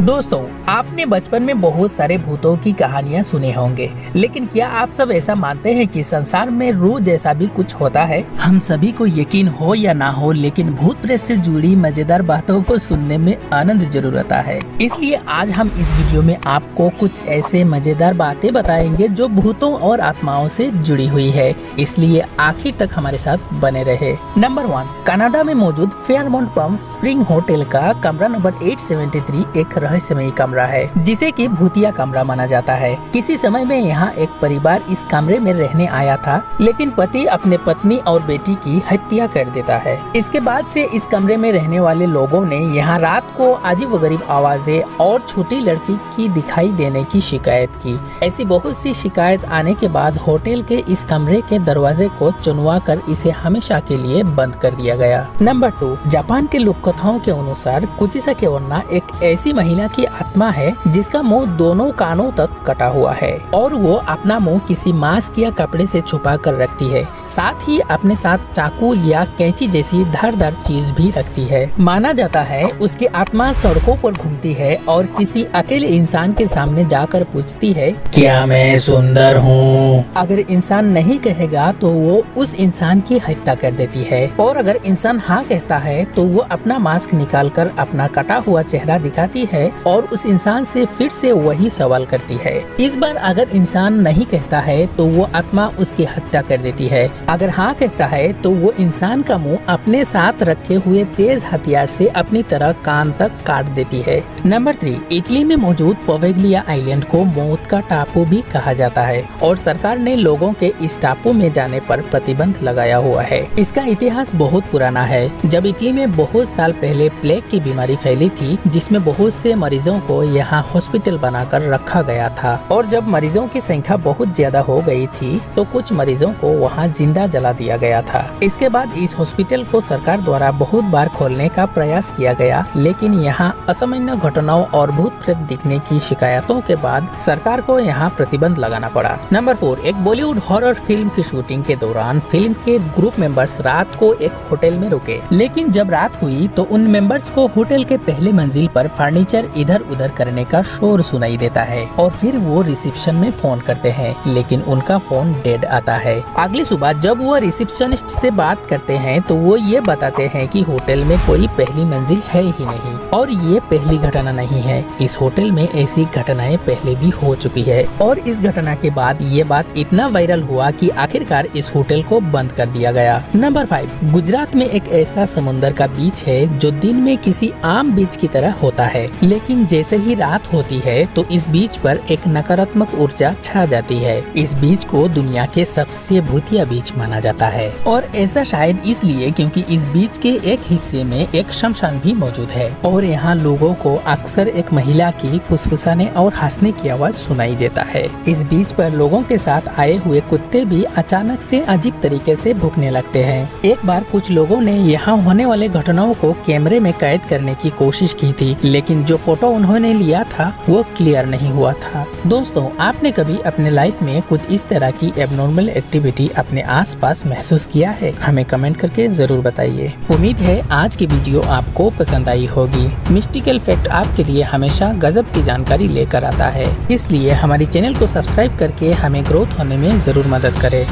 दोस्तों, आपने बचपन में बहुत सारे भूतों की कहानियां सुने होंगे, लेकिन क्या आप सब ऐसा मानते हैं कि संसार में रोज ऐसा भी कुछ होता है? हम सभी को यकीन हो या ना हो, लेकिन भूत प्रेत से जुड़ी मजेदार बातों को सुनने में आनंद जरूर आता है। इसलिए आज हम इस वीडियो में आपको कुछ ऐसे मजेदार बातें बताएंगे जो भूतों और आत्माओं से जुड़ी हुई है, इसलिए आखिर तक हमारे साथ बने रहे। नंबर 1, कनाडा में मौजूद फेयरमाउंट पम्प स्प्रिंग होटल का कमरा नंबर 873 एक रहस्यमयी कमरा है, जिसे कि भूतिया कमरा माना जाता है। किसी समय में यहाँ एक परिवार इस कमरे में रहने आया था, लेकिन पति अपने पत्नी और बेटी की हत्या कर देता है। इसके बाद से इस कमरे में रहने वाले लोगों ने यहाँ रात को अजीबोगरीब आवाजें और छोटी लड़की की दिखाई देने की शिकायत की। ऐसी बहुत सी शिकायत आने के बाद होटल के इस कमरे के दरवाजे को चुनवा कर इसे हमेशा के लिए बंद कर दिया गया। नंबर 2, जापान के लोक कथाओं के अनुसार कुचिसा के वन्ना एक ऐसी महिला की आत्मा है जिसका मुंह दोनों कानों तक कटा हुआ है और वो अपना मुंह किसी मास्क या कपड़े से छुपा कर रखती है। साथ ही अपने साथ चाकू या कैंची जैसी धारदार चीज भी रखती है। माना जाता है उसकी आत्मा सड़कों पर घूमती है और किसी अकेले इंसान के सामने जाकर पूछती है, क्या मैं सुंदर हूँ? अगर इंसान नहीं कहेगा तो वो उस इंसान की हत्या कर देती है, और अगर इंसान हाँ कहता है तो वो अपना मास्क निकालकर अपना कटा हुआ चेहरा दिखाती है और उस इंसान से फिर से वही सवाल करती है। इस बार अगर इंसान नहीं कहता है तो वो आत्मा उसकी हत्या कर देती है। अगर हाँ कहता है तो वो इंसान का मुंह अपने साथ रखे हुए तेज हथियार से अपनी तरह कान तक काट देती है। नंबर 3, इटली में मौजूद पोवेग्लिया आइलैंड को मौत का टापू भी कहा जाता है और सरकार ने लोगों के इस टापू में जाने पर प्रतिबंध लगाया हुआ है। इसका इतिहास बहुत पुराना है। जब इटली में बहुत साल पहले प्लेग की बीमारी फैली थी, जिसमें बहुत से मरीजों को यहाँ हॉस्पिटल बनाकर रखा गया था, और जब मरीजों की संख्या बहुत ज्यादा हो गई थी तो कुछ मरीजों को वहाँ जिंदा जला दिया गया था। इसके बाद इस हॉस्पिटल को सरकार द्वारा बहुत बार खोलने का प्रयास किया गया, लेकिन यहाँ असामान्य घटनाओं और भूत प्रेत दिखने की शिकायतों के बाद सरकार को यहाँ प्रतिबंध लगाना पड़ा। नंबर 4, एक बॉलीवुड हॉरर फिल्म की शूटिंग के दौरान फिल्म के ग्रुप मेंबर्स रात को एक होटल में रुके, लेकिन जब रात हुई तो उन मेंबर्स को होटल के पहले मंजिल पर फर्नीचर इधर उधर करने का शोर सुनाई देता है और फिर वो रिसेप्शन में फोन करते हैं, लेकिन उनका फोन डेड आता है। अगली सुबह जब वो रिसेप्शनिस्ट से बात करते हैं तो वो ये बताते हैं कि होटल में कोई पहली मंजिल है ही नहीं और ये पहली घटना नहीं है। इस होटल में ऐसी घटनाएं पहले भी हो चुकी है, और इस घटना के बाद ये बात इतना वायरल हुआ कि आखिरकार इस होटल को बंद कर दिया गया। नंबर 5, गुजरात में एक ऐसा समुद्र का बीच है जो दिन में किसी आम बीच की तरह होता है, लेकिन जैसे ही रात होती है तो इस बीच पर एक नकारात्मक ऊर्जा छा जाती है। इस बीच को दुनिया के सबसे भूतिया बीच माना जाता है, और ऐसा शायद इसलिए क्योंकि इस बीच के एक हिस्से में एक शमशान भी मौजूद है, और यहाँ लोगों को अक्सर एक महिला की फुसफुसाने और हंसने की आवाज सुनाई देता है। इस बीच पर लोगों के साथ आए हुए कुत्ते भी अचानक से अजीब तरीके से भौंकने लगते हैं। एक बार कुछ लोगों ने यहाँ होने वाले घटनाओं को कैमरे में कैद करने की कोशिश की थी, लेकिन जो फोटो उन्होंने लिया था वो क्लियर नहीं हुआ था। दोस्तों, आपने कभी अपने लाइफ में कुछ इस तरह की एबनॉर्मल एक्टिविटी अपने आसपास महसूस किया है? हमें कमेंट करके जरूर बताइए। उम्मीद है आज की वीडियो आपको पसंद आई होगी। मिस्टिकल फैक्ट आपके लिए हमेशा गजब की जानकारी लेकर आता है, इसलिए हमारे चैनल को सब्सक्राइब करके हमें ग्रोथ होने में जरूर मदद करें।